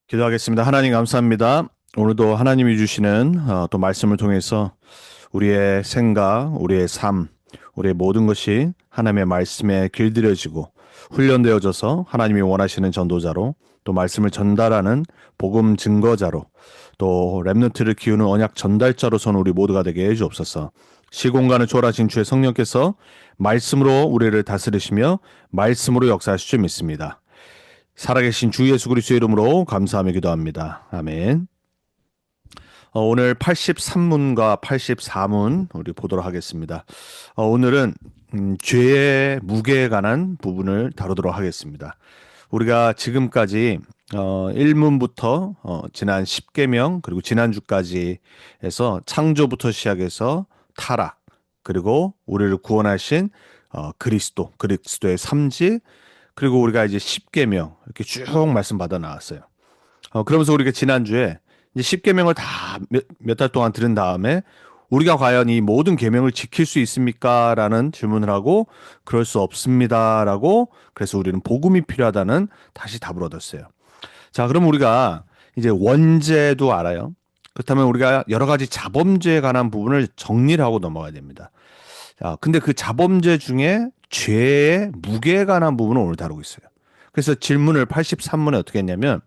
기도하겠습니다. 하나님 감사합니다. 오늘도 하나님이 주시는 또 말씀을 통해서 우리의 생각, 우리의 삶, 우리의 모든 것이 하나님의 말씀에 길들여지고 훈련되어져서 하나님이 원하시는 전도자로 또 말씀을 전달하는 복음 증거자로 또 렘넌트를 키우는 언약 전달자로서는 우리 모두가 되게 해주옵소서. 시공간을 초월하신 주의 성령께서 말씀으로 우리를 다스리시며 말씀으로 역사하실 줄 믿습니다. 살아계신 주 예수 그리스도의 이름으로 감사하며 기도합니다. 아멘. 오늘 83문과 84문 우리 보도록 하겠습니다. 오늘은 죄의 무게에 관한 부분을 다루도록 하겠습니다. 우리가 지금까지 1문부터 지난 10계명 그리고 지난주까지 해서 창조부터 시작해서 타락 그리고 우리를 구원하신 그리스도의 삼직 그리고 우리가 이제 10계명 이렇게 쭉 말씀 받아 나왔어요. 그러면서 우리가 지난주에 이제 10계명을 다 몇 달 동안 들은 다음에 우리가 과연 이 모든 계명을 지킬 수 있습니까? 라는 질문을 하고 그럴 수 없습니다라고 그래서 우리는 복음이 필요하다는 다시 답을 얻었어요. 자, 그럼 우리가 이제 원죄도 알아요. 그렇다면 우리가 여러 가지 자범죄에 관한 부분을 정리를 하고 넘어가야 됩니다. 자, 근데 그 자범죄 중에 죄의 무게에 관한 부분을 오늘 다루고 있어요. 그래서 질문을 83문에 어떻게 했냐면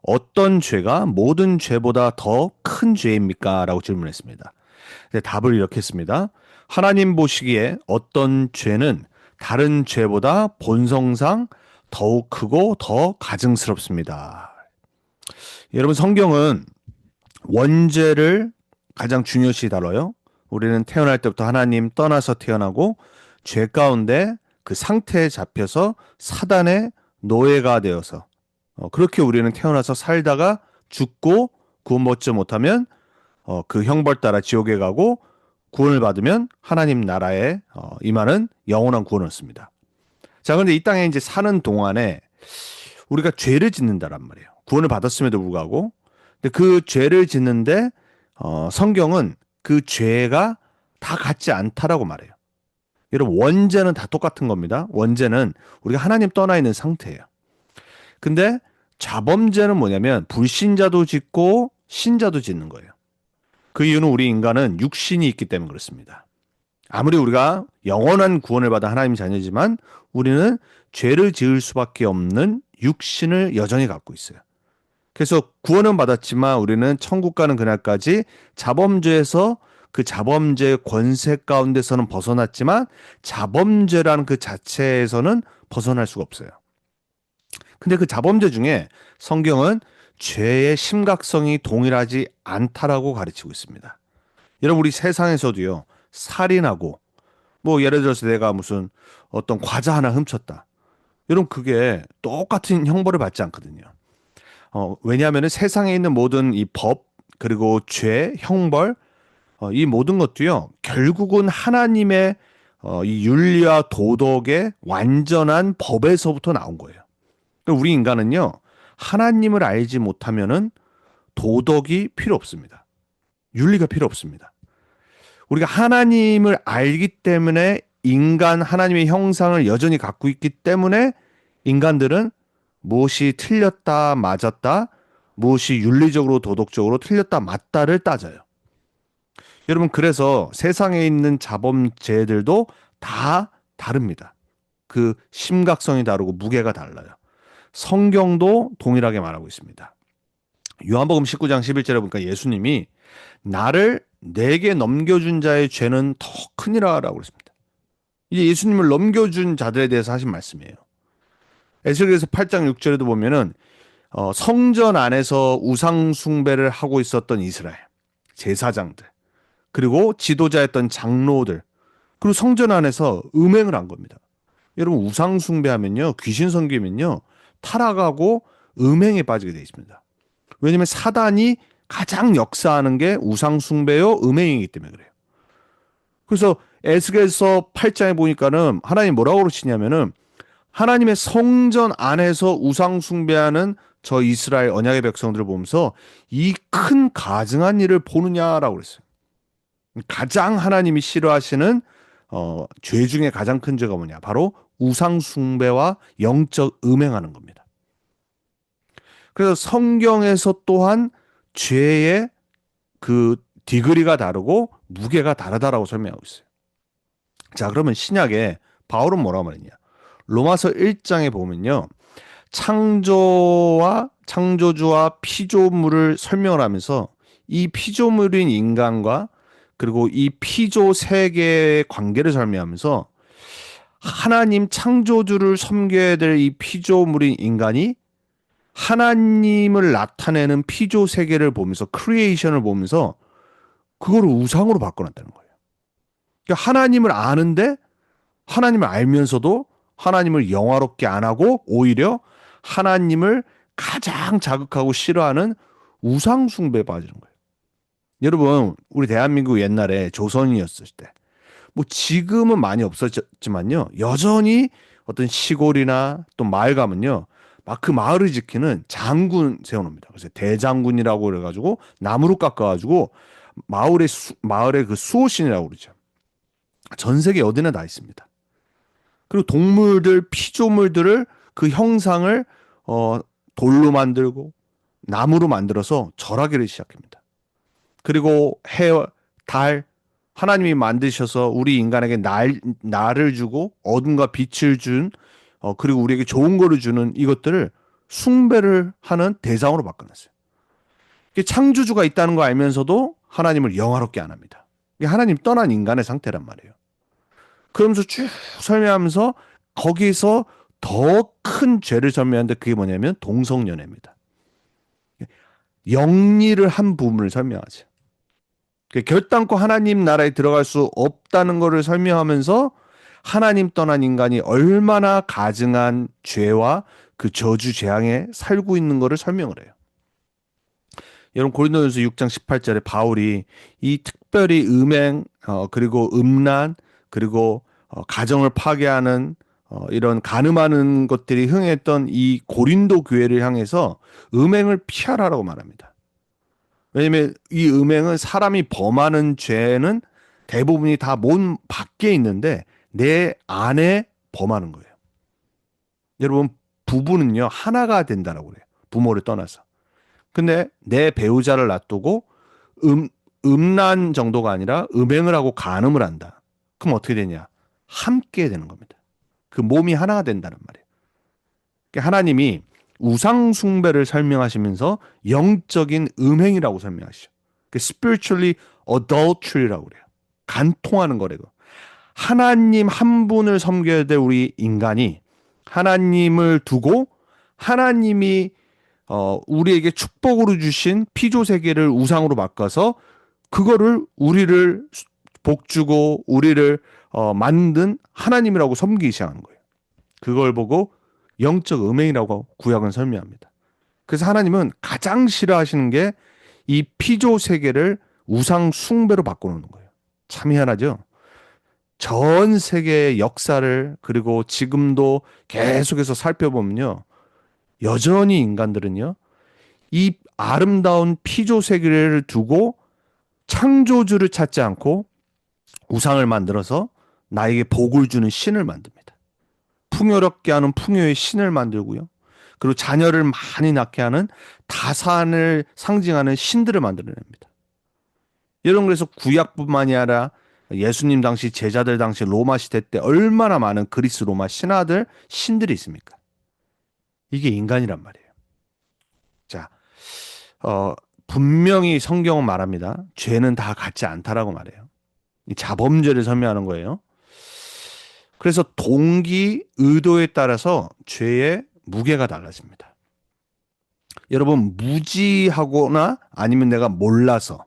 어떤 죄가 모든 죄보다 더 큰 죄입니까? 라고 질문했습니다. 답을 이렇게 했습니다. 하나님 보시기에 어떤 죄는 다른 죄보다 본성상 더욱 크고 더 가증스럽습니다. 여러분 성경은 원죄를 가장 중요시 다뤄요. 우리는 태어날 때부터 하나님 떠나서 태어나고 죄 가운데 그 상태에 잡혀서 사단의 노예가 되어서 그렇게 우리는 태어나서 살다가 죽고 구원받지 못하면 그 형벌 따라 지옥에 가고 구원을 받으면 하나님 나라에 임하는 영원한 구원을 얻습니다. 자, 그런데 이 땅에 이제 사는 동안에 우리가 죄를 짓는다란 말이에요. 구원을 받았음에도 불구하고. 근데 그 죄를 짓는데 성경은 그 죄가 다 같지 않다라고 말해요. 여러분 원죄는 다 똑같은 겁니다. 원죄는 우리가 하나님 떠나 있는 상태예요. 근데 자범죄는 뭐냐면 불신자도 짓고 신자도 짓는 거예요. 그 이유는 우리 인간은 육신이 있기 때문에 그렇습니다. 아무리 우리가 영원한 구원을 받아 하나님의 자녀지만 우리는 죄를 지을 수밖에 없는 육신을 여전히 갖고 있어요. 그래서 구원은 받았지만 우리는 천국 가는 그날까지 자범죄에서 그 자범죄의 권세 가운데서는 벗어났지만 자범죄라는 그 자체에서는 벗어날 수가 없어요. 근데 그 자범죄 중에 성경은 죄의 심각성이 동일하지 않다라고 가르치고 있습니다. 여러분 우리 세상에서도요. 살인하고 뭐 예를 들어서 내가 무슨 어떤 과자 하나 훔쳤다. 여러분 그게 똑같은 형벌을 받지 않거든요. 왜냐하면 세상에 있는 모든 이 법 그리고 죄, 형벌 이 모든 것도요. 결국은 하나님의 이 윤리와 도덕의 완전한 법에서부터 나온 거예요. 그러니까 우리 인간은요. 하나님을 알지 못하면은 도덕이 필요 없습니다. 윤리가 필요 없습니다. 우리가 하나님을 알기 때문에 인간 하나님의 형상을 여전히 갖고 있기 때문에 인간들은 무엇이 틀렸다 맞았다 무엇이 윤리적으로 도덕적으로 틀렸다 맞다를 따져요. 여러분 그래서 세상에 있는 자범죄들도 다 다릅니다. 그 심각성이 다르고 무게가 달라요. 성경도 동일하게 말하고 있습니다. 요한복음 19장 11절에 보니까 예수님이 나를 내게 넘겨준 자의 죄는 더 크니라라고 그랬습니다. 이제 예수님을 넘겨준 자들에 대해서 하신 말씀이에요. 에스겔서 8장 6절에도 보면은 성전 안에서 우상 숭배를 하고 있었던 이스라엘 제사장들 그리고 지도자였던 장로들 그리고 성전 안에서 음행을 한 겁니다. 여러분 우상 숭배하면요 귀신 섬기면요 타락하고 음행에 빠지게 되어 있습니다. 왜냐하면 사단이 가장 역사하는 게 우상 숭배요 음행이기 때문에 그래요. 그래서 에스겔서 8장에 보니까는 하나님 뭐라고 그러시냐면은 하나님의 성전 안에서 우상 숭배하는 저 이스라엘 언약의 백성들을 보면서 이 큰 가증한 일을 보느냐라고 그랬어요. 가장 하나님이 싫어하시는 죄 중에 가장 큰 죄가 뭐냐? 바로 우상 숭배와 영적 음행하는 겁니다. 그래서 성경에서 또한 죄의 그 디그리가 다르고 무게가 다르다라고 설명하고 있어요. 자, 그러면 신약에 바울은 뭐라고 말했냐? 로마서 1장에 보면요. 창조주와 피조물을 설명을 하면서 이 피조물인 인간과 그리고 이 피조 세계의 관계를 설명하면서 하나님 창조주를 섬겨야 될 이 피조물인 인간이 하나님을 나타내는 피조 세계를 보면서 크리에이션을 보면서 그거를 우상으로 바꿔놨다는 거예요. 그러니까 하나님을 아는데 하나님을 알면서도 하나님을 영화롭게 안 하고 오히려 하나님을 가장 자극하고 싫어하는 우상 숭배에 빠지는 거예요. 여러분, 우리 대한민국 옛날에 조선이었을 때, 뭐 지금은 많이 없어졌지만요, 여전히 어떤 시골이나 또 마을 가면요, 막 그 마을을 지키는 장군 세워놓습니다. 그래서 대장군이라고 그래가지고 나무로 깎아가지고 마을의 그 수호신이라고 그러죠. 전 세계 어디나 다 있습니다. 그리고 동물들, 피조물들을 그 형상을 돌로 만들고 나무로 만들어서 절하기를 시작합니다. 그리고 해, 달, 하나님이 만드셔서 우리 인간에게 날을 주고 어둠과 빛을 준 그리고 우리에게 좋은 거를 주는 이것들을 숭배를 하는 대상으로 바꿔놨어요. 창조주가 있다는 거 알면서도 하나님을 영화롭게 안 합니다. 이게 하나님 떠난 인간의 상태란 말이에요. 그러면서 쭉 설명하면서 거기서 더 큰 죄를 설명하는데 그게 뭐냐면 동성연애입니다. 영리를 한 부분을 설명하죠. 결단코 하나님 나라에 들어갈 수 없다는 것을 설명하면서 하나님 떠난 인간이 얼마나 가증한 죄와 그 저주 재앙에 살고 있는 것을 설명을 해요. 여러분 고린도전서 6장 18절에 바울이 이 특별히 음행 그리고 음란 그리고 가정을 파괴하는 이런 간음하는 것들이 흥했던 이 고린도 교회를 향해서 음행을 피하라고 말합니다. 왜냐하면 이 음행은 사람이 범하는 죄는 대부분이 다 몸 밖에 있는데 내 안에 범하는 거예요. 여러분 부부는요 하나가 된다라고 그래요. 부모를 떠나서. 근데 내 배우자를 놔두고 음란 정도가 아니라 음행을 하고 간음을 한다. 그럼 어떻게 되냐? 함께 되는 겁니다. 그 몸이 하나가 된다는 말이에요. 그러니까 하나님이 우상 숭배를 설명하시면서 영적인 음행이라고 설명하시죠. spiritually adultery라고 그래요. 간통하는 거래요. 하나님 한 분을 섬겨야 될 우리 인간이 하나님을 두고 하나님이 우리에게 축복으로 주신 피조 세계를 우상으로 바꿔서 그거를 우리를 복주고 우리를 만든 하나님이라고 섬기기 시작하는 거예요. 그걸 보고 영적 음행이라고 구약은 설명합니다. 그래서 하나님은 가장 싫어하시는 게 이 피조 세계를 우상 숭배로 바꿔놓는 거예요. 참 희한하죠? 전 세계의 역사를 그리고 지금도 계속해서 살펴보면요. 여전히 인간들은요. 이 아름다운 피조 세계를 두고 창조주를 찾지 않고 우상을 만들어서 나에게 복을 주는 신을 만듭니다. 풍요롭게 하는 풍요의 신을 만들고요. 그리고 자녀를 많이 낳게 하는 다산을 상징하는 신들을 만들어냅니다. 여러분 그래서 구약뿐만이 아니라 예수님 당시 제자들 당시 로마 시대 때 얼마나 많은 그리스 로마 신하들 신들이 있습니까? 이게 인간이란 말이에요. 자, 분명히 성경은 말합니다. 죄는 다 같지 않다라고 말해요. 이 자범죄를 설명하는 거예요. 그래서 동기, 의도에 따라서 죄의 무게가 달라집니다. 여러분 무지하거나 아니면 내가 몰라서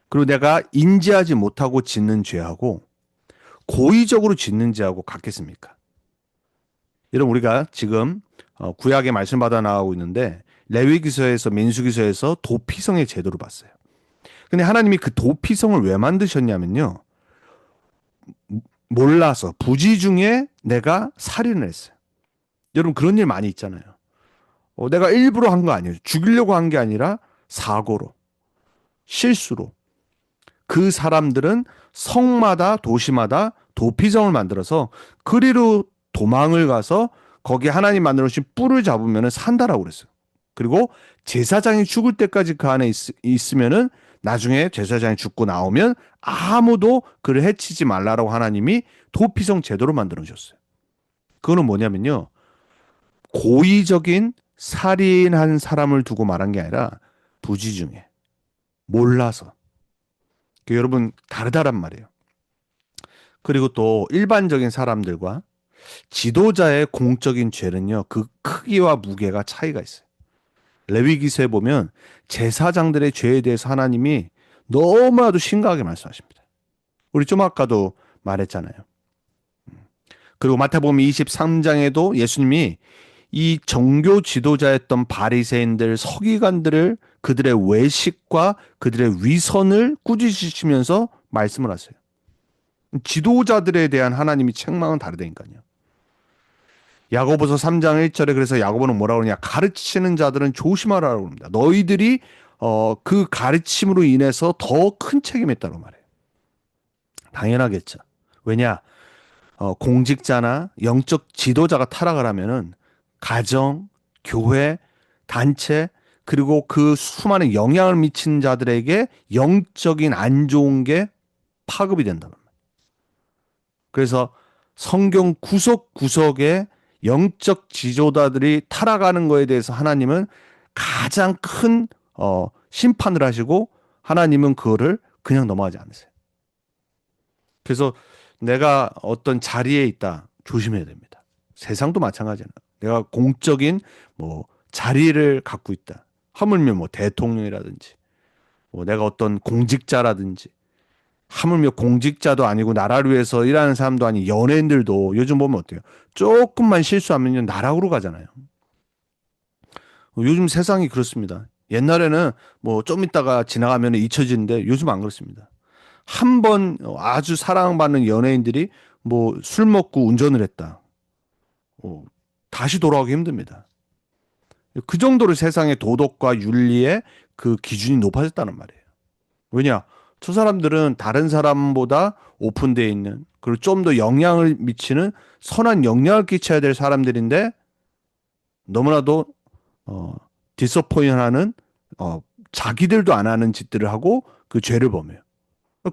그리고 내가 인지하지 못하고 짓는 죄하고 고의적으로 짓는 죄하고 같겠습니까? 여러분 우리가 지금 구약의 말씀 받아 나가고 있는데 레위기서에서 민수기서에서 도피성의 제도를 봤어요. 근데 하나님이 그 도피성을 왜 만드셨냐면요. 몰라서 부지 중에 내가 살인을 했어요. 여러분 그런 일 많이 있잖아요. 내가 일부러 한 거 아니에요. 죽이려고 한 게 아니라 사고로, 실수로. 그 사람들은 성마다 도시마다 도피성을 만들어서 그리로 도망을 가서 거기에 하나님 만들어 주신 뿔을 잡으면 산다라고 그랬어요. 그리고 제사장이 죽을 때까지 그 안에 있으면은 나중에 제사장이 죽고 나오면 아무도 그를 해치지 말라라고 하나님이 도피성 제도를 만들어 주셨어요. 그거는 뭐냐면요. 고의적인 살인한 사람을 두고 말한 게 아니라 부지 중에 몰라서. 여러분 다르다란 말이에요. 그리고 또 일반적인 사람들과 지도자의 공적인 죄는요. 그 크기와 무게가 차이가 있어요. 레위기서에 보면 제사장들의 죄에 대해서 하나님이 너무나도 심각하게 말씀하십니다. 우리 좀 아까도 말했잖아요. 그리고 마태복음 23장에도 예수님이 이 정교 지도자였던 바리새인들, 서기관들을 그들의 외식과 그들의 위선을 꾸짖으시면서 말씀을 하세요. 지도자들에 대한 하나님이 책망은 다르다니까요. 야고보서 3장 1절에 그래서 야고보는 뭐라고 그러냐? 가르치는 자들은 조심하라고 합니다. 너희들이 그 가르침으로 인해서 더 큰 책임이 있다고 말해요. 당연하겠죠. 왜냐? 공직자나 영적 지도자가 타락을 하면은 가정, 교회, 단체 그리고 그 수많은 영향을 미치는 자들에게 영적인 안 좋은 게 파급이 된다는 말이에요. 그래서 성경 구석구석에 영적 지도자들이 타락하는 거에 대해서 하나님은 가장 큰 심판을 하시고 하나님은 그거를 그냥 넘어가지 않으세요. 그래서 내가 어떤 자리에 있다 조심해야 됩니다. 세상도 마찬가지잖아요. 내가 공적인 뭐 자리를 갖고 있다. 하물며 뭐 대통령이라든지 뭐 내가 어떤 공직자라든지 하물며 공직자도 아니고 나라를 위해서 일하는 사람도 아닌 연예인들도 요즘 보면 어때요? 조금만 실수하면 나락으로 가잖아요. 요즘 세상이 그렇습니다. 옛날에는 뭐 좀 있다가 지나가면 잊혀지는데 요즘 안 그렇습니다. 한 번 아주 사랑받는 연예인들이 뭐 술 먹고 운전을 했다. 다시 돌아오기 힘듭니다. 그 정도로 세상의 도덕과 윤리의 그 기준이 높아졌다는 말이에요. 왜냐? 저 사람들은 다른 사람보다 오픈되어 있는 그리고 좀 더 영향을 미치는 선한 영향을 끼쳐야 될 사람들인데 너무나도 디서포인트하는 자기들도 안 하는 짓들을 하고 그 죄를 범해요.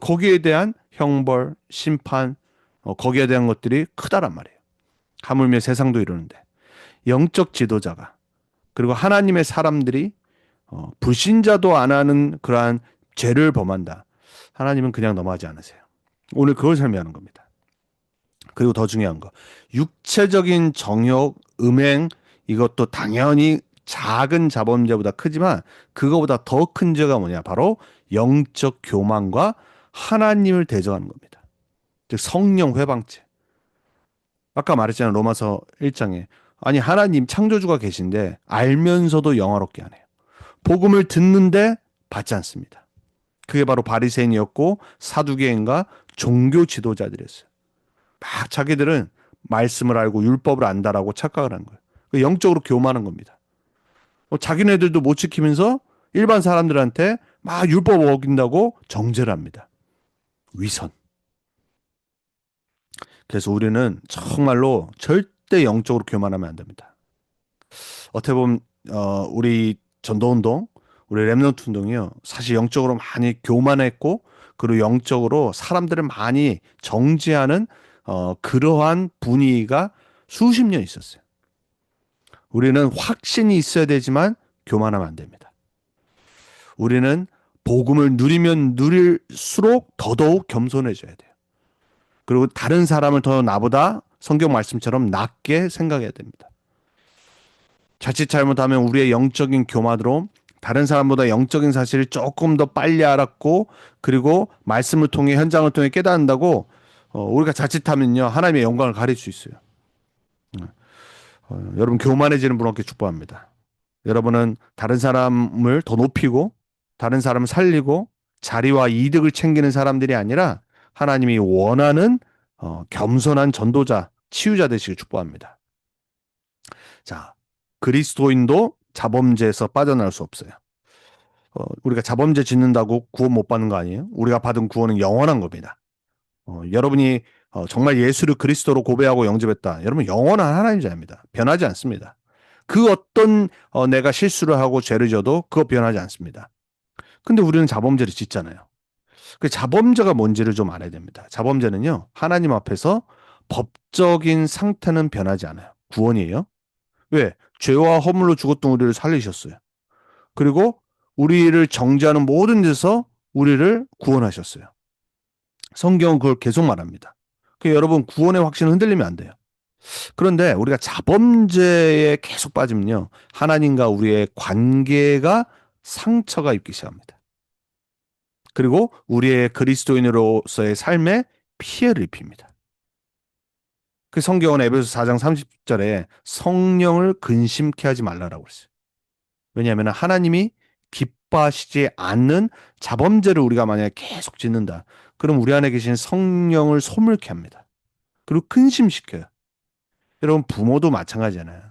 거기에 대한 형벌, 심판, 거기에 대한 것들이 크다란 말이에요. 하물며 세상도 이러는데 영적 지도자가 그리고 하나님의 사람들이 불신자도 안 하는 그러한 죄를 범한다. 하나님은 그냥 넘어가지 않으세요. 오늘 그걸 설명하는 겁니다. 그리고 더 중요한 거 육체적인 정욕, 음행 이것도 당연히 작은 자범죄보다 크지만 그거보다 더 큰 죄가 뭐냐? 바로 영적 교만과 하나님을 대적하는 겁니다. 즉 성령 회방죄. 아까 말했잖아요. 로마서 1장에. 아니 하나님 창조주가 계신데 알면서도 영화롭게 하네요. 복음을 듣는데 받지 않습니다. 그게 바로 바리새인이었고 사두개인과 종교 지도자들이었어요. 막 자기들은 말씀을 알고 율법을 안다라고 착각을 하는 거예요. 영적으로 교만한 겁니다. 자기네들도 못 지키면서 일반 사람들한테 막 율법 어긴다고 정죄를 합니다. 위선. 그래서 우리는 정말로 절대 영적으로 교만하면 안 됩니다. 어떻게 보면 우리 전도운동, 우리 렘넌트 운동이요. 사실 영적으로 많이 교만했고 그리고 영적으로 사람들을 많이 정죄하는 그러한 분위기가 수십 년 있었어요. 우리는 확신이 있어야 되지만 교만하면 안 됩니다. 우리는 복음을 누리면 누릴수록 더더욱 겸손해져야 돼요. 그리고 다른 사람을 더 나보다 성경 말씀처럼 낮게 생각해야 됩니다. 자칫 잘못하면 우리의 영적인 교만으로 다른 사람보다 영적인 사실을 조금 더 빨리 알았고 그리고 말씀을 통해 현장을 통해 깨닫는다고 우리가 자칫하면요 하나님의 영광을 가릴 수 있어요. 여러분 교만해지는 분 없게 축복합니다. 여러분은 다른 사람을 더 높이고 다른 사람을 살리고 자리와 이득을 챙기는 사람들이 아니라 하나님이 원하는 겸손한 전도자, 치유자 되시길 축복합니다. 자, 그리스도인도 자범죄에서 빠져나올 수 없어요. 우리가 자범죄 짓는다고 구원 못 받는 거 아니에요? 우리가 받은 구원은 영원한 겁니다. 여러분이 정말 예수를 그리스도로 고백하고 영접했다. 여러분 영원한 하나님 자입니다. 변하지 않습니다. 그 어떤 내가 실수를 하고 죄를 져도 그거 변하지 않습니다. 근데 우리는 자범죄를 짓잖아요. 그 자범죄가 뭔지를 좀 알아야 됩니다. 자범죄는요, 하나님 앞에서 법적인 상태는 변하지 않아요. 구원이에요. 왜? 죄와 허물로 죽었던 우리를 살리셨어요. 그리고 우리를 정죄하는 모든 데서 우리를 구원하셨어요. 성경은 그걸 계속 말합니다. 여러분, 구원의 확신은 흔들리면 안 돼요. 그런데 우리가 자범죄에 계속 빠지면요, 하나님과 우리의 관계가 상처가 입기 시작합니다. 그리고 우리의 그리스도인으로서의 삶에 피해를 입힙니다. 그 성경은 에베소 4장 30절에 성령을 근심케 하지 말라라고 그랬어요. 왜냐하면 하나님이 기뻐하시지 않는 자범죄를 우리가 만약에 계속 짓는다. 그럼 우리 안에 계신 성령을 소멸케 합니다. 그리고 근심시켜요. 여러분, 부모도 마찬가지잖아요.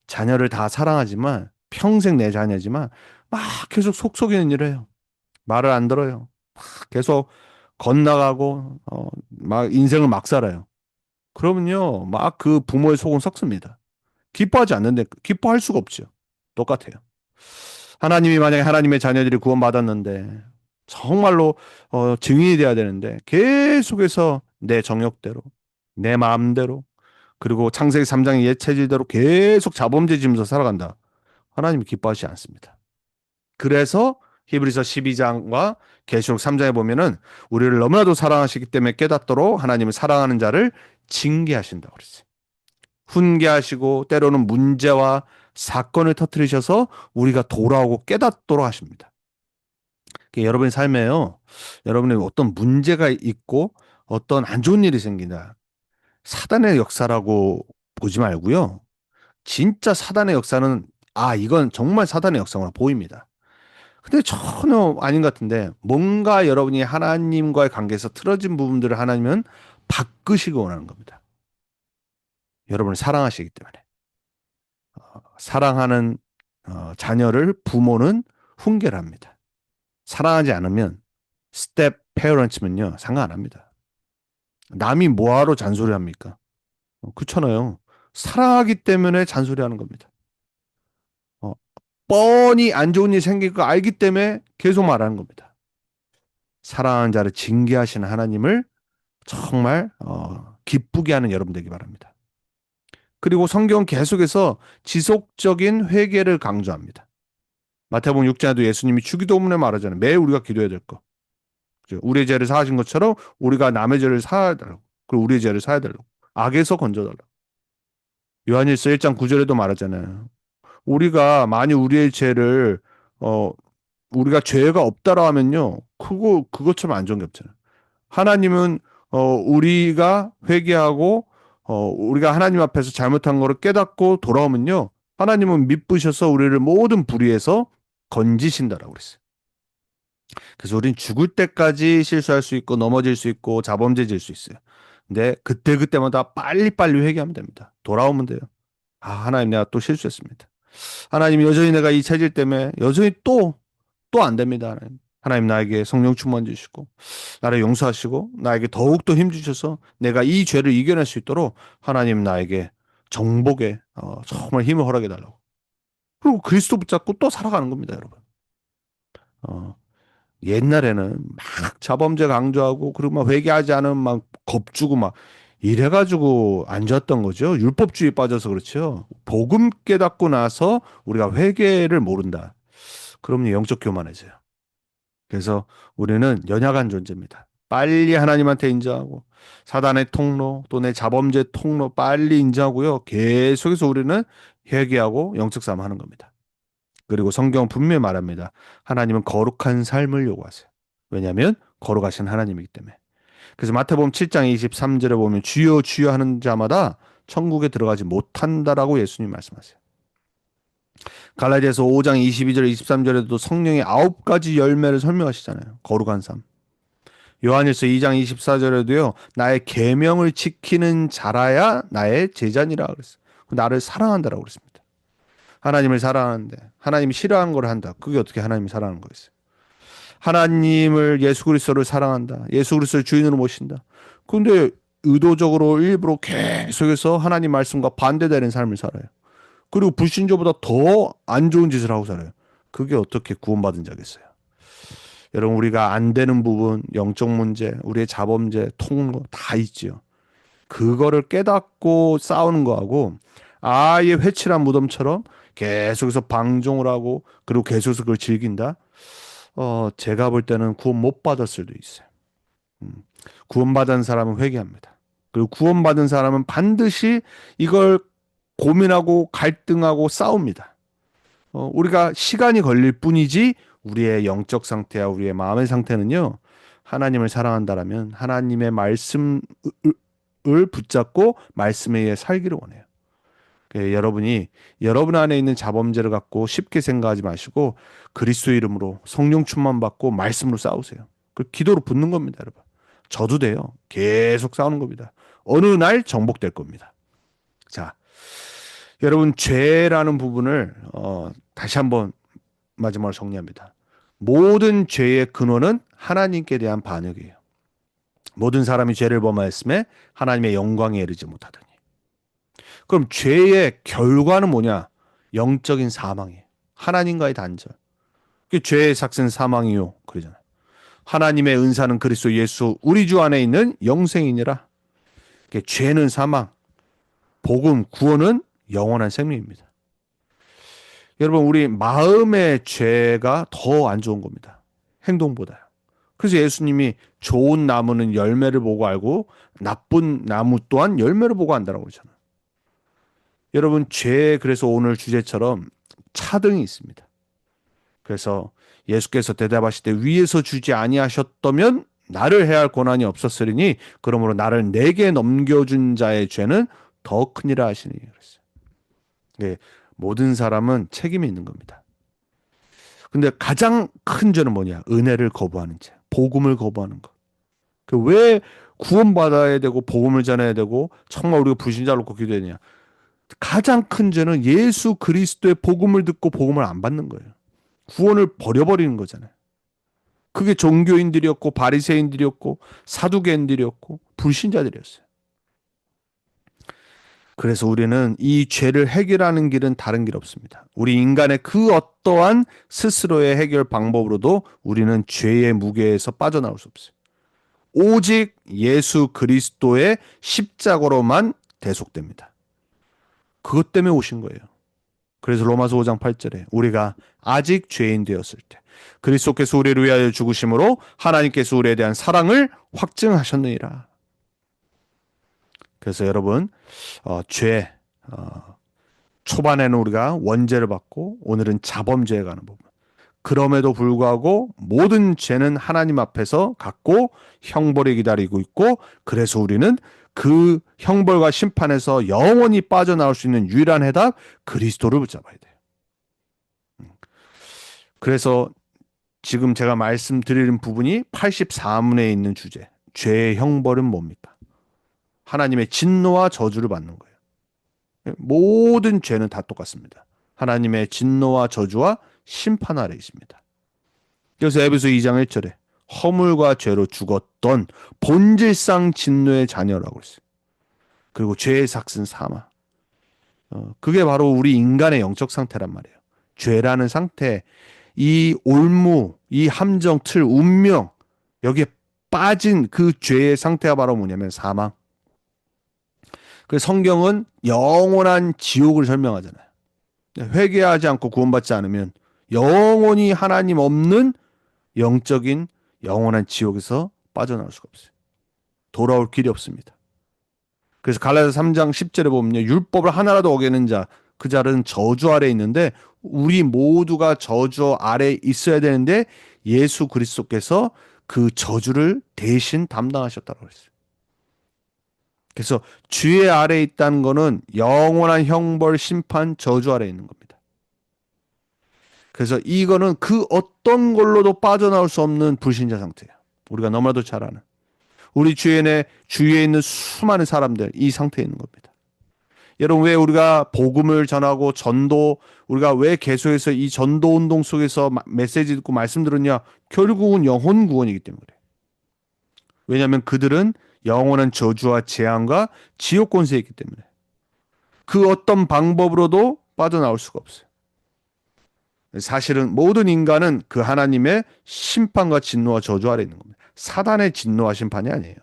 자녀를 다 사랑하지만 평생 내 자녀지만 막 계속 속속이는 일을 해요. 말을 안 들어요. 막 계속 건너가고 막 인생을 막 살아요. 그러면요, 막 그 부모의 속은 썩습니다. 기뻐하지 않는데 기뻐할 수가 없죠. 똑같아요. 하나님이 만약에 하나님의 자녀들이 구원받았는데 정말로 증인이 돼야 되는데 계속해서 내 정욕대로, 내 마음대로, 그리고 창세기 3장의 옛 체질대로 계속 자범죄 지면서 살아간다. 하나님이 기뻐하지 않습니다. 그래서 히브리서 12장과 계시록 3장에 보면은 우리를 너무나도 사랑하시기 때문에 깨닫도록 하나님을 사랑하는 자를 징계하신다고 그랬어요. 훈계하시고 때로는 문제와 사건을 터뜨리셔서 우리가 돌아오고 깨닫도록 하십니다. 여러분의 삶에요, 여러분의 어떤 문제가 있고 어떤 안 좋은 일이 생긴다. 사단의 역사라고 보지 말고요. 진짜 사단의 역사는 이건 정말 사단의 역사구나 보입니다. 근데 전혀 아닌 것 같은데 뭔가 여러분이 하나님과의 관계에서 틀어진 부분들을 하나님은 바꾸시기 원하는 겁니다. 여러분을 사랑하시기 때문에. 사랑하는 자녀를 부모는 훈계를 합니다. 사랑하지 않으면 스텝 페어런츠면요 상관 안 합니다. 남이 뭐하러 잔소리합니까? 그렇잖아요. 사랑하기 때문에 잔소리하는 겁니다. 어, 뻔히 안 좋은 일이 생길 거 알기 때문에 계속 말하는 겁니다. 사랑하는 자를 징계하시는 하나님을 정말 기쁘게 하는 여러분 되기 바랍니다. 그리고 성경 계속해서 지속적인 회개를 강조합니다. 마태복음 6장에도 예수님이 주기도문에 말하잖아요. 매일 우리가 기도해야 될 거. 우리의 죄를 사하신 것처럼 우리가 남의 죄를 사야 달라고. 그리고 우리의 죄를 사야 달라고. 악에서 건져달라고. 요한일서 1장 9절에도 말하잖아요. 우리가 만약 우리의 죄를 우리가 죄가 없다라 하면요. 그것처럼 안 좋은 게 없잖아요. 하나님은 우리가 회개하고 우리가 하나님 앞에서 잘못한 거를 깨닫고 돌아오면요. 하나님은 미쁘셔서 우리를 모든 불의에서 건지신다라고 그랬어요. 그래서 우린 죽을 때까지 실수할 수 있고 넘어질 수 있고 자범죄 질 수 있어요. 근데 그때마다 빨리빨리 회개하면 됩니다. 돌아오면 돼요. 하나님 내가 또 실수했습니다. 하나님 여전히 내가 이 체질 때문에 여전히 또 안 됩니다. 하나님 나에게 성령 충만 주시고 나를 용서하시고 나에게 더욱더 힘 주셔서 내가 이 죄를 이겨낼 수 있도록 하나님 나에게 정복에 정말 힘을 허락해 달라고. 그리고 그리스도 붙잡고 또 살아가는 겁니다, 여러분. 어, 옛날에는 막 자범죄 강조하고 그리고 막 회개하지 않으면 막 겁주고 막 이래가지고 안 좋았던 거죠. 율법주의 빠져서 그렇죠. 복음 깨닫고 나서 우리가 회개를 모른다. 그러면 영적 교만해져요. 그래서 우리는 연약한 존재입니다. 빨리 하나님한테 인정하고 사단의 통로 또 내 자범죄 통로 빨리 인정하고요. 계속해서 우리는 회개하고 영적 싸움 하는 겁니다. 그리고 성경은 분명히 말합니다. 하나님은 거룩한 삶을 요구하세요. 왜냐하면 거룩하신 하나님이기 때문에. 그래서 마태복음 7장 23절에 보면 주여 주여 하는 자마다 천국에 들어가지 못한다라고 예수님 말씀하세요. 갈라디아서 5장 22절 23절에도 성령의 9가지 열매를 설명하시잖아요. 거룩한 삶. 요한일서 2장 24절에도요. 나의 계명을 지키는 자라야 나의 제자니라 그랬어요. 나를 사랑한다라고 그랬습니다. 하나님을 사랑하는데 하나님이 싫어하는 걸 한다. 그게 어떻게 하나님을 사랑하는 거겠어요? 하나님을 예수 그리스도를 사랑한다. 예수 그리스도를 주인으로 모신다. 근데 의도적으로 일부러 계속해서 하나님 말씀과 반대되는 삶을 살아요. 그리고 불신자보다 더 안 좋은 짓을 하고 살아요. 그게 어떻게 구원받은 자겠어요? 여러분, 우리가 안 되는 부분, 영적 문제, 우리의 자범죄, 통로 다 있지요. 그거를 깨닫고 싸우는 거하고 아예 회칠한 무덤처럼 계속해서 방종을 하고 그리고 계속해서 그걸 즐긴다. 제가 볼 때는 구원 못 받았을 수도 있어요. 구원받은 사람은 회개합니다. 그리고 구원받은 사람은 반드시 이걸 고민하고 갈등하고 싸웁니다. 우리가 시간이 걸릴 뿐이지 우리의 영적 상태와 우리의 마음의 상태는요, 하나님을 사랑한다라면 하나님의 말씀을 붙잡고 말씀에 의해 살기를 원해요. 여러분이 여러분 안에 있는 자범죄를 갖고 쉽게 생각하지 마시고 그리스도 이름으로 성령 충만 받고 말씀으로 싸우세요. 그 기도로 붙는 겁니다, 여러분. 저도 돼요. 계속 싸우는 겁니다. 어느 날 정복될 겁니다. 자, 여러분, 죄라는 부분을 다시 한번 마지막으로 정리합니다. 모든 죄의 근원은 하나님께 대한 반역이에요. 모든 사람이 죄를 범하였음에 하나님의 영광에 이르지 못하더니. 그럼 죄의 결과는 뭐냐? 영적인 사망이에요. 하나님과의 단절. 그 죄의 삭은 사망이요. 그러잖아요. 하나님의 은사는 그리스도 예수 우리 주 안에 있는 영생이니라. 죄는 사망, 복음, 구원은 영원한 생명입니다. 여러분, 우리 마음의 죄가 더 안 좋은 겁니다. 행동보다요. 그래서 예수님이 좋은 나무는 열매를 보고 알고 나쁜 나무 또한 열매를 보고 안다라고 그러잖아요. 여러분, 그래서 오늘 주제처럼 차등이 있습니다. 그래서 예수께서 대답하실 때 위에서 주지 아니하셨다면 나를 해야 할 권한이 없었으리니 그러므로 나를 내게 넘겨준 자의 죄는 더 크니라 하시니 그랬어요. 네, 모든 사람은 책임이 있는 겁니다. 근데 가장 큰 죄는 뭐냐? 은혜를 거부하는 죄, 복음을 거부하는 것. 왜 구원받아야 되고 복음을 전해야 되고 정말 우리가 불신자로 놓고 기도해야 되냐? 가장 큰 죄는 예수 그리스도의 복음을 듣고 복음을 안 받는 거예요. 구원을 버려버리는 거잖아요. 그게 종교인들이었고 바리새인들이었고 사두개인들이었고 불신자들이었어요. 그래서 우리는 이 죄를 해결하는 길은 다른 길 없습니다. 우리 인간의 그 어떠한 스스로의 해결 방법으로도 우리는 죄의 무게에서 빠져나올 수 없어요. 오직 예수 그리스도의 십자가로만 대속됩니다. 그것 때문에 오신 거예요. 그래서 로마서 5장 8절에 우리가 아직 죄인 되었을 때 그리스도께서 우리를 위하여 죽으심으로 하나님께서 우리에 대한 사랑을 확증하셨느니라. 그래서 여러분, 죄 초반에는 우리가 원죄를 받고 오늘은 자범죄에 가는 부분. 그럼에도 불구하고 모든 죄는 하나님 앞에서 갖고 형벌이 기다리고 있고, 그래서 우리는 그 형벌과 심판에서 영원히 빠져나올 수 있는 유일한 해답 그리스도를 붙잡아야 돼요. 그래서 지금 제가 말씀드리는 부분이 84문에 있는 주제, 죄의 형벌은 뭡니까? 하나님의 진노와 저주를 받는 거예요. 모든 죄는 다 똑같습니다. 하나님의 진노와 저주와 심판 아래 있습니다. 그래서 에베소 2장 1절에 허물과 죄로 죽었던 본질상 진노의 자녀라고 했어요. 그리고 죄의 삭은 사망. 그게 바로 우리 인간의 영적 상태란 말이에요. 죄라는 상태, 이 올무, 이 함정, 틀, 운명, 여기에 빠진 그 죄의 상태가 바로 뭐냐면 사망. 그 성경은 영원한 지옥을 설명하잖아요. 회개하지 않고 구원받지 않으면 영원히 하나님 없는 영적인 영원한 지옥에서 빠져나올 수가 없어요. 돌아올 길이 없습니다. 그래서 갈라디아서 3장 10절에 보면요, 율법을 하나라도 어기는 자, 그 자는 저주 아래 있는데 우리 모두가 저주 아래 있어야 되는데 예수 그리스도께서 그 저주를 대신 담당하셨다고 했어요. 그래서 주의 아래에 있다는 것은 영원한 형벌, 심판, 저주 아래에 있는 겁니다. 그래서 이거는 그 어떤 걸로도 빠져나올 수 없는 불신자 상태예요. 우리가 너무나도 잘 아는. 우리 주위에 있는 수많은 사람들 이 상태에 있는 겁니다. 여러분, 왜 우리가 복음을 전하고 전도, 우리가 왜 계속해서 이 전도 운동 속에서 메시지 듣고 말씀 들었냐? 결국은 영혼 구원이기 때문에 그래요. 왜냐하면 그들은 영원한 저주와 재앙과 지옥 권세에 있기 때문에 그 어떤 방법으로도 빠져나올 수가 없어요. 사실은 모든 인간은 그 하나님의 심판과 진노와 저주 아래 있는 겁니다. 사단의 진노와 심판이 아니에요.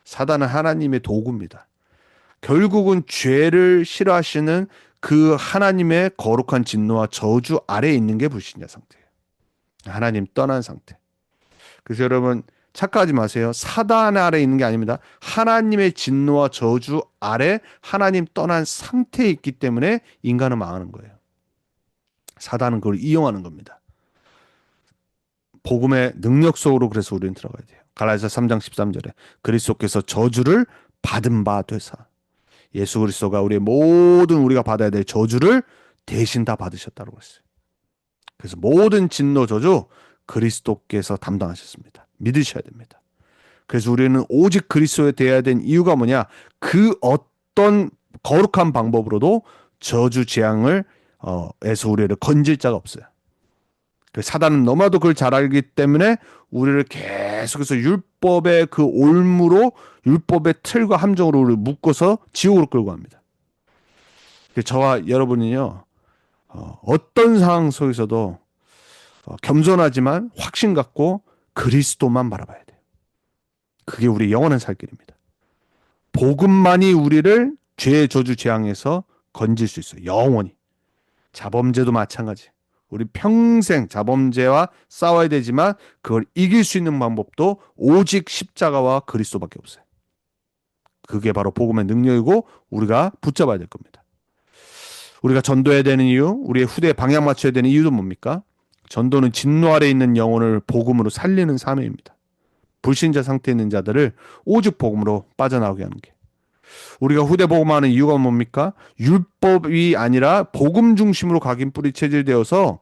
사단은 하나님의 도구입니다. 결국은 죄를 싫어하시는 그 하나님의 거룩한 진노와 저주 아래에 있는 게 불신자 상태예요. 하나님 떠난 상태. 그래서 여러분 착각하지 마세요. 사단 아래 있는 게 아닙니다. 하나님의 진노와 저주 아래 하나님 떠난 상태에 있기 때문에 인간은 망하는 거예요. 사단은 그걸 이용하는 겁니다. 복음의 능력 속으로 그래서 우리는 들어가야 돼요. 갈라디아서 3장 13절에 그리스도께서 저주를 받은 바 되사 예수 그리스도가 우리의 모든 우리가 받아야 될 저주를 대신 다 받으셨다고 했어요. 그래서 모든 진노 저주 그리스도께서 담당하셨습니다. 믿으셔야 됩니다. 그래서 우리는 오직 그리스도에 대해야 된 이유가 뭐냐? 그 어떤 거룩한 방법으로도 저주 재앙을 에서 우리를 건질 자가 없어요. 사단은 너무나도 그걸 잘 알기 때문에 우리를 계속해서 율법의 그 올무로 율법의 틀과 함정으로 우리를 묶어서 지옥으로 끌고 갑니다. 저와 여러분은요 어떤 상황 속에서도 겸손하지만 확신 갖고 그리스도만 바라봐야 돼요. 그게 우리 영원한 살 길입니다. 복음만이 우리를 죄의 저주 재앙에서 건질 수 있어요. 영원히. 자범죄도 마찬가지. 우리 평생 자범죄와 싸워야 되지만 그걸 이길 수 있는 방법도 오직 십자가와 그리스도밖에 없어요. 그게 바로 복음의 능력이고 우리가 붙잡아야 될 겁니다. 우리가 전도해야 되는 이유, 우리의 후대에 방향 맞춰야 되는 이유도 뭡니까? 전도는 진노 아래 있는 영혼을 복음으로 살리는 사명입니다. 불신자 상태에 있는 자들을 오직 복음으로 빠져나오게 하는 게. 우리가 후대 복음하는 이유가 뭡니까? 율법이 아니라 복음 중심으로 각인 뿌리 체질되어서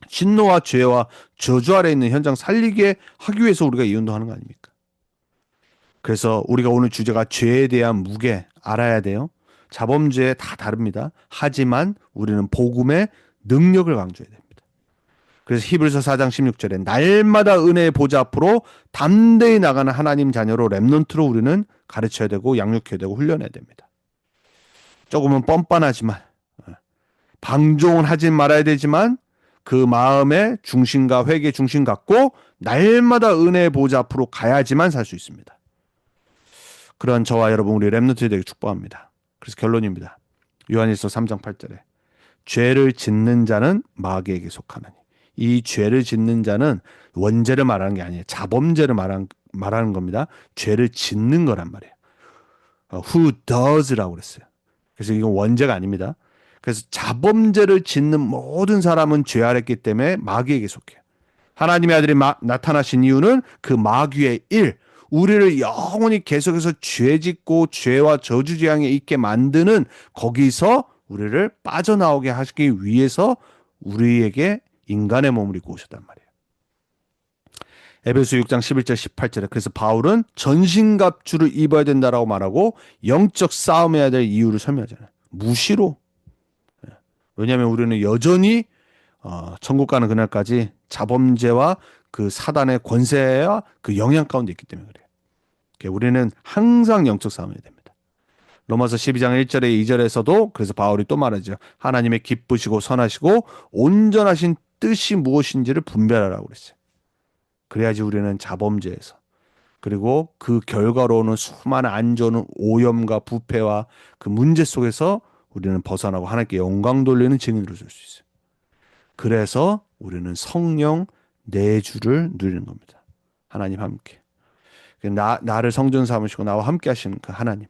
진노와 죄와 저주 아래 있는 현장 살리게 하기 위해서 우리가 이 운동하는 거 아닙니까? 그래서 우리가 오늘 주제가 죄에 대한 무게 알아야 돼요. 자범죄 다 다릅니다. 하지만 우리는 복음의 능력을 강조해야 됩니다. 그래서 히브리서 4장 16절에 날마다 은혜의 보좌 앞으로 담대히 나가는 하나님 자녀로 렘넌트로 우리는 가르쳐야 되고 양육해야 되고 훈련해야 됩니다. 조금은 뻔뻔하지만 방종은 하지 말아야 되지만 그 마음의 중심과 회개의 중심 갖고 날마다 은혜의 보좌 앞으로 가야지만 살 수 있습니다. 그런 저와 여러분 우리 렘넌트 되게 축복합니다. 그래서 결론입니다. 요한일서 3장 8절에 죄를 짓는 자는 마귀에게 속하느니 이 죄를 짓는 자는 원죄를 말하는 게 아니에요. 자범죄를 말하는 겁니다. 죄를 짓는 거란 말이에요. Who does라고 그랬어요. 그래서 이건 원죄가 아닙니다. 그래서 자범죄를 짓는 모든 사람은 죄 아랬기 때문에 마귀에게 속해요. 하나님의 아들이 나타나신 이유는 그 마귀의 일, 우리를 영원히 계속해서 죄 짓고 죄와 저주 재앙에 있게 만드는 거기서 우리를 빠져나오게 하기 위해서 우리에게 인간의 몸을 입고 오셨단 말이에요. 에베소 6장 11절 18절에 그래서 바울은 전신갑주를 입어야 된다라고 말하고 영적 싸움해야 될 이유를 설명하잖아요. 무시로. 왜냐하면 우리는 여전히 천국 가는 그날까지 자범죄와 그 사단의 권세와 그 영향 가운데 있기 때문에 그래요. 우리는 항상 영적 싸움해야 됩니다. 로마서 12장 1절에 2절에서도 그래서 바울이 또 말하죠. 하나님의 기쁘시고 선하시고 온전하신 뜻이 무엇인지를 분별하라고 그랬어요. 그래야지 우리는 자범죄에서 그리고 그 결과로는 수많은 안 좋은 오염과 부패와 그 문제 속에서 우리는 벗어나고 하나님께 영광 돌리는 증인으로 설 수 있어요. 그래서 우리는 성령 내주를 누리는 겁니다. 하나님 함께. 나를 성전 삼으시고 나와 함께 하시는 그 하나님.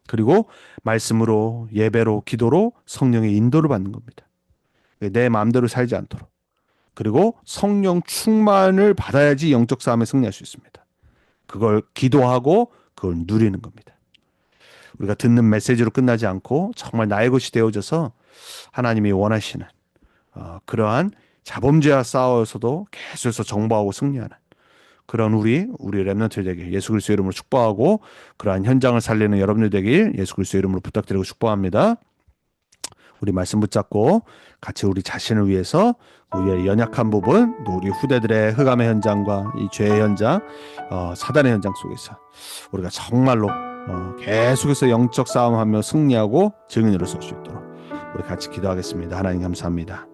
그리고 말씀으로 예배로 기도로 성령의 인도를 받는 겁니다. 내 마음대로 살지 않도록. 그리고 성령 충만을 받아야지 영적 싸움에 승리할 수 있습니다. 그걸 기도하고 그걸 누리는 겁니다. 우리가 듣는 메시지로 끝나지 않고 정말 나의 것이 되어져서 하나님이 원하시는 그러한 자범죄와 싸워서도 계속해서 정복하고 승리하는 그런 우리 렘넌트 되길 예수 그리스도의 이름으로 축복하고 그러한 현장을 살리는 여러분들 되길 예수 그리스도의 이름으로 부탁드리고 축복합니다. 우리 말씀 붙잡고 같이 우리 자신을 위해서 우리의 연약한 부분, 또 우리 후대들의 흑암의 현장과 이 죄의 현장, 사단의 현장 속에서 우리가 정말로 계속해서 영적 싸움하며 승리하고 증인으로 설 수 있도록 우리 같이 기도하겠습니다. 하나님 감사합니다.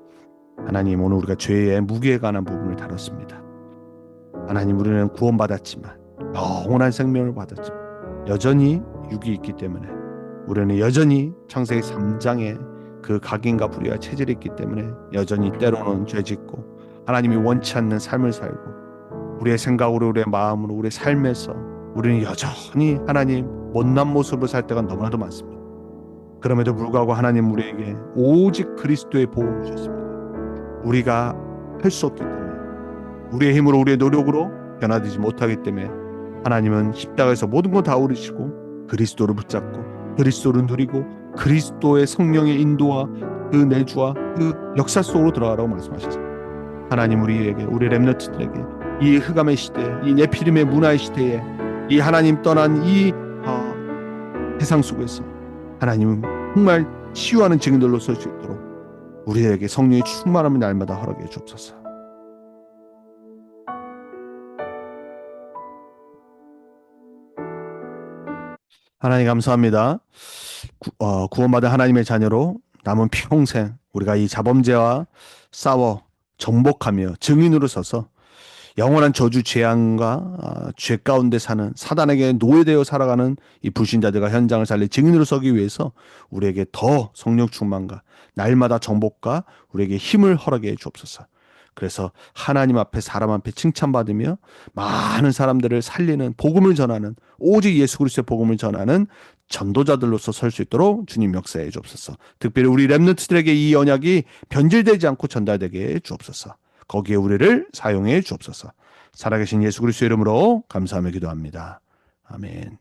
하나님, 오늘 우리가 죄의 무게에 관한 부분을 다뤘습니다. 하나님, 우리는 구원받았지만, 영원한 생명을 받았지만 여전히 육이 있기 때문에, 우리는 여전히 창세기 3장에 그 각인과 불의와 체질이 있기 때문에 여전히 때로는 죄짓고 하나님이 원치 않는 삶을 살고, 우리의 생각으로, 우리의 마음으로, 우리의 삶에서 우리는 여전히 하나님 못난 모습을 살 때가 너무나도 많습니다. 그럼에도 불구하고 하나님, 우리에게 오직 그리스도의 복음을 주셨습니다. 우리가 할 수 없기 때문에, 우리의 힘으로, 우리의 노력으로 변화되지 못하기 때문에 하나님은 십자가에서 모든 거 다 오르시고 그리스도를 붙잡고 그리스도를 누리고 그리스도의 성령의 인도와 그 내주와 그 역사 속으로 들어가라고 말씀하셨습니다. 하나님, 우리에게, 우리 렘넌트들에게 이 흑암의 시대, 이 네피림의 문화의 시대에, 이 하나님 떠난 이 세상 속에서 하나님은 정말 치유하는 증인들로 설 수 있도록 우리에게 성령의 충만함을 날마다 허락해 주옵소서. 하나님 감사합니다. 구원받은 하나님의 자녀로 남은 평생 우리가 이 자범죄와 싸워 정복하며 증인으로 서서 영원한 저주 재앙과 죄 가운데 사는 사단에게 노예되어 살아가는 이 불신자들과 현장을 살릴 증인으로 서기 위해서 우리에게 더 성령 충만과 날마다 정복과 우리에게 힘을 허락해 주옵소서. 그래서 하나님 앞에, 사람 앞에 칭찬받으며 많은 사람들을 살리는, 복음을 전하는, 오직 예수 그리스도의 복음을 전하는 전도자들로서 설 수 있도록 주님 역사해 주옵소서. 특별히 우리 렘넌트들에게 이 언약이 변질되지 않고 전달되게 해 주옵소서. 거기에 우리를 사용해 주옵소서. 살아계신 예수 그리스도의 이름으로 감사하며 기도합니다. 아멘.